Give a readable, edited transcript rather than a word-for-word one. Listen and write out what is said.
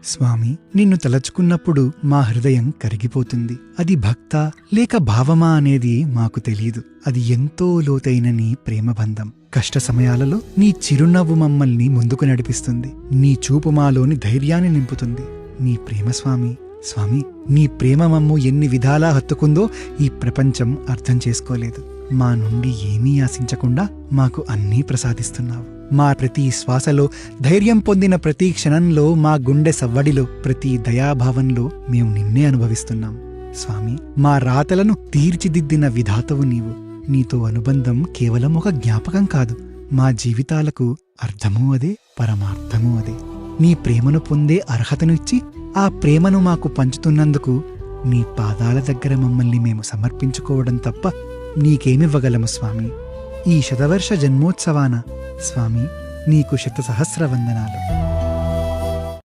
స్వామి, నిన్ను తలచుకున్నప్పుడు మా హృదయం కరిగిపోతుంది. అది భక్తా లేక భావమా అనేది మాకు తెలీదు. అది ఎంతో లోతైన నీ ప్రేమబంధం. కష్ట సమయాలలో నీ చిరునవ్వు మమ్మల్ని ముందుకు నడిపిస్తుంది. నీ చూపు మాలోని ధైర్యాన్ని నింపుతుంది. నీ ప్రేమ స్వామి. స్వామి, నీ ప్రేమ మమ్ము ఎన్ని విధాలా హత్తుకుందో ఈ ప్రపంచం అర్థం చేసుకోలేదు. మా నుండి ఏమీ ఆశించకుండా మాకు అన్నీ ప్రసాదిస్తున్నావు. మా ప్రతి శ్వాసలో, ధైర్యం పొందిన ప్రతి క్షణంలో, మా గుండె సవ్వడిలో, ప్రతి దయాభావంలో మేము నిన్నే అనుభవిస్తున్నాం. స్వామి, మా రాతలను తీర్చిదిద్దిన విధాతవు నీవు. నీతో అనుబంధం కేవలం ఒక జ్ఞాపకం కాదు, మా జీవితాలకు అర్థమూ అదే, పరమార్థమూ అదే. నీ ప్రేమను పొందే అర్హతను ఇచ్చి ఆ ప్రేమను మాకు పంచుతున్నందుకు నీ పాదాల దగ్గర మమ్మల్ని మేము సమర్పించుకోవడం తప్ప నీకేమివ్వగలము స్వామి. ఈ శతవర్ష జన్మోత్సవాన స్వామి నీకు శతసహస్ర వందనాలు.